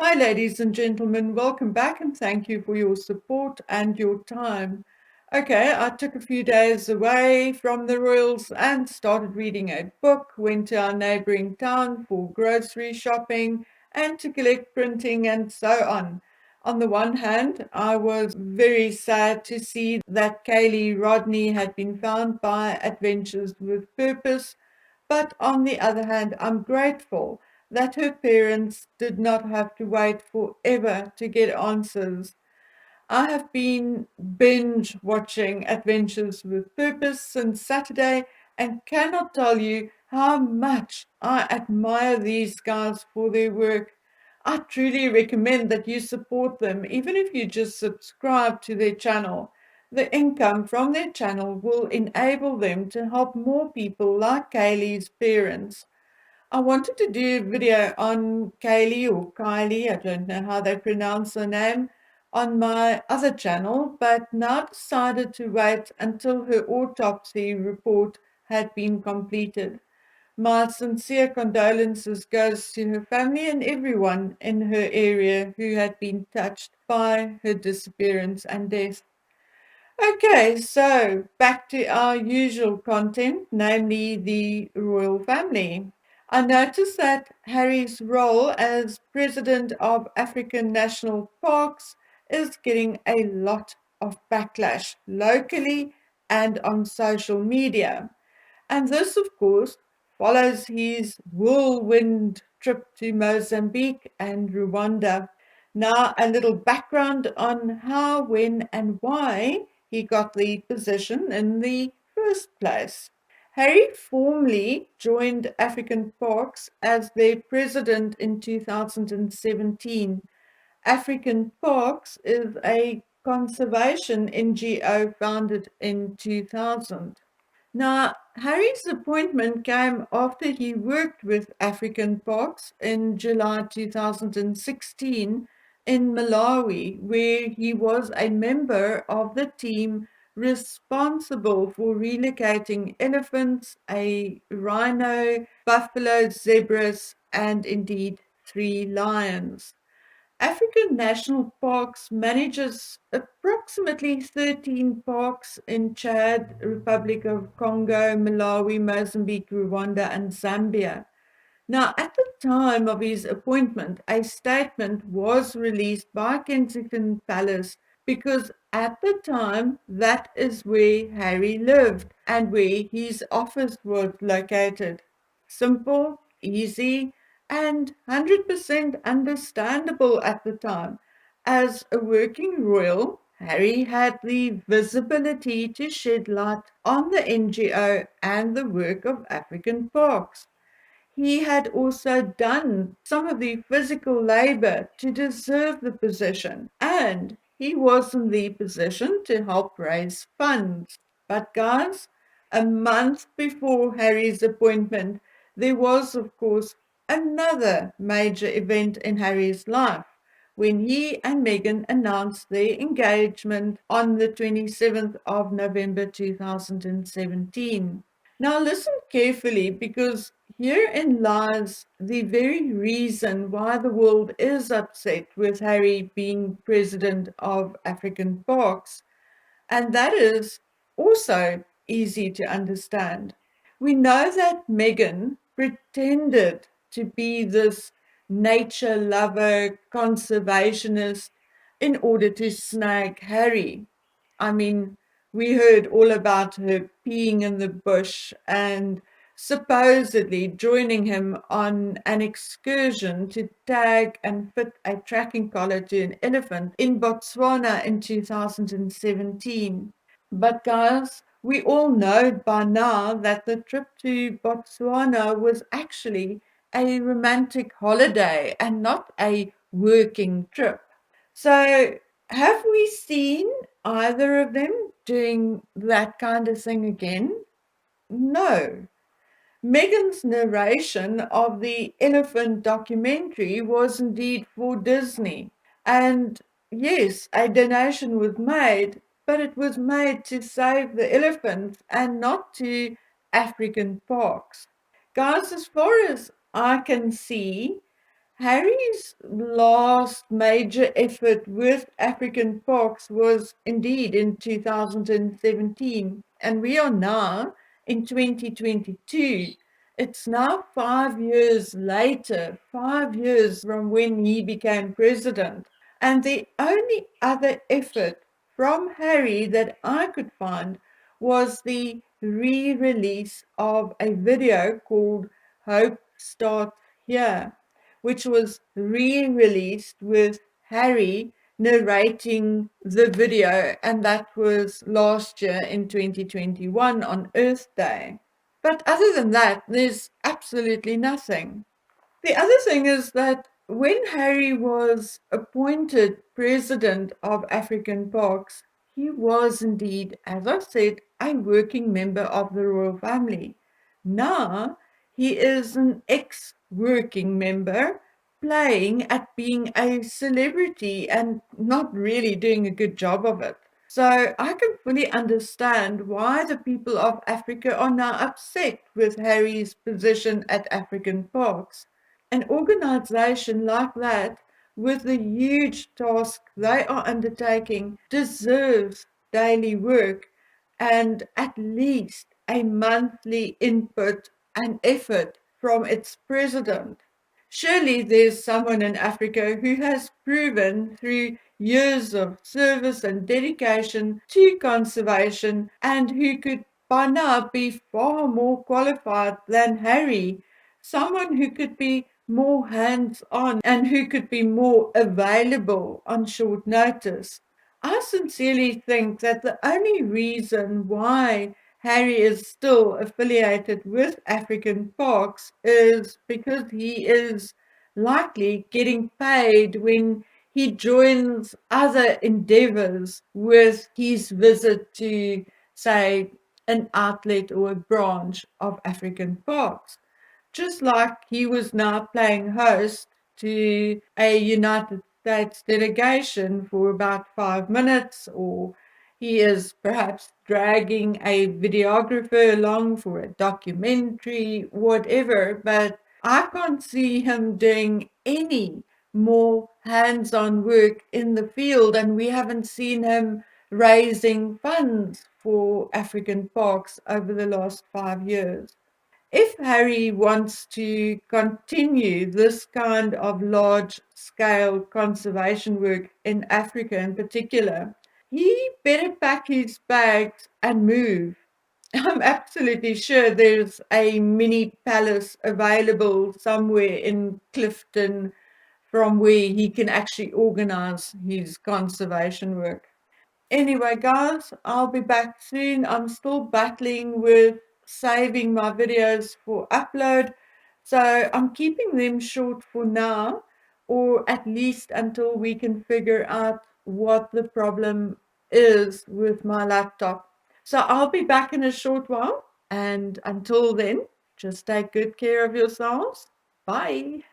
Hi, ladies and gentlemen. Welcome back and thank you for your support and your time. Okay, I took a few days away from the Royals and started reading a book, went to our neighboring town for grocery shopping and to collect printing and so on. On the one hand, I was very sad to see that Kaylee Rodney had been found by Adventures with Purpose, but on the other hand, I'm grateful that her parents did not have to wait forever to get answers. I have been binge watching Adventures with Purpose since Saturday and cannot tell you how much I admire these guys for their work. I truly recommend that you support them, even if you just subscribe to their channel. The income from their channel will enable them to help more people like Kaylee's parents. I wanted to do a video on Kaylee or Kylie, I don't know how they pronounce her name, on my other channel, but now decided to wait until her autopsy report had been completed. My sincere condolences goes to her family and everyone in her area who had been touched by her disappearance and death. Okay, so back to our usual content, namely the royal family. I noticed that Harry's role as president of African national parks is getting a lot of backlash locally and on social media. And this, of course, follows his whirlwind trip to Mozambique and Rwanda. Now, a little background on how, when, and why he got the position in the first place. Harry formally joined African Parks as their president in 2017. African Parks is a conservation NGO founded in 2000. Now, Harry's appointment came after he worked with African Parks in July 2016 in Malawi, where he was a member of the team responsible for relocating elephants, a rhino, buffalo, zebras, and indeed 3 lions. African National Parks manages approximately 13 parks in Chad, Republic of Congo, Malawi, Mozambique, Rwanda, and Zambia. Now, at the time of his appointment, a statement was released by Kensington Palace because at the time that is where Harry lived and where his office was located. Simple, easy, and 100% understandable at the time. As a working royal, Harry had the visibility to shed light on the NGO and the work of African parks. He had also done some of the physical labor to deserve the position, and he was in the position to help raise funds. But, guys, a month before Harry's appointment, there was, of course, another major event in Harry's life when he and Meghan announced their engagement on the 27th of November 2017. Now, listen carefully because herein lies the very reason why the world is upset with Harry being president of African parks, and that is also easy to understand. We know that Meghan pretended to be this nature lover, conservationist in order to snag Harry. I mean, we heard all about her peeing in the bush and supposedly joining him on an excursion to tag and fit a tracking collar to an elephant in Botswana in 2017. But guys, we all know by now that the trip to Botswana was actually a romantic holiday and not a working trip. So, have we seen either of them doing that kind of thing again? No. Megan's narration of the elephant documentary was indeed for Disney. And yes, a donation was made, but it was made to save the elephants and not to African parks. Guys, as far as I can see, Harry's last major effort with African Parks was indeed in 2017, and we are now in 2022. It's now 5 years later, 5 years from when he became president. And the only other effort from Harry that I could find was the re release of a video called Hope Start Here, which was re released with Harry narrating the video, and that was last year in 2021 on Earth Day. But other than that, there's absolutely nothing. The other thing is that when Harry was appointed president of African Parks, he was indeed, as I said, a working member of the royal family. Now he is an ex working member playing at being a celebrity and not really doing a good job of it. So I can fully understand why the people of Africa are now upset with Harry's position at African Parks. An organization like that, with the huge task they are undertaking, deserves daily work and at least a monthly input and effort from its president. Surely there's someone in Africa who has proven through years of service and dedication to conservation and who could by now be far more qualified than Harry, someone who could be more hands on and who could be more available on short notice. I sincerely think that the only reason why Harry is still affiliated with African Parks is because he is likely getting paid when he joins other endeavors with his visit to, say, an outlet or a branch of African Parks. Just like he was now playing host to a United States delegation for about 5 minutes, or he is perhaps dragging a videographer along for a documentary, whatever, but I can't see him doing any more hands on work in the field, and we haven't seen him raising funds for African parks over the last 5 years. If Harry wants to continue this kind of large scale conservation work in Africa in particular, he better pack his bags and move. I'm absolutely sure there's a mini palace available somewhere in Clifton from where he can actually organize his conservation work. Anyway, guys, I'll be back soon. I'm still battling with saving my videos for upload, so I'm keeping them short for now, or at least until we can figure out what the problem is with my laptop. So I'll be back in a short while, and until then, just take good care of yourselves. Bye.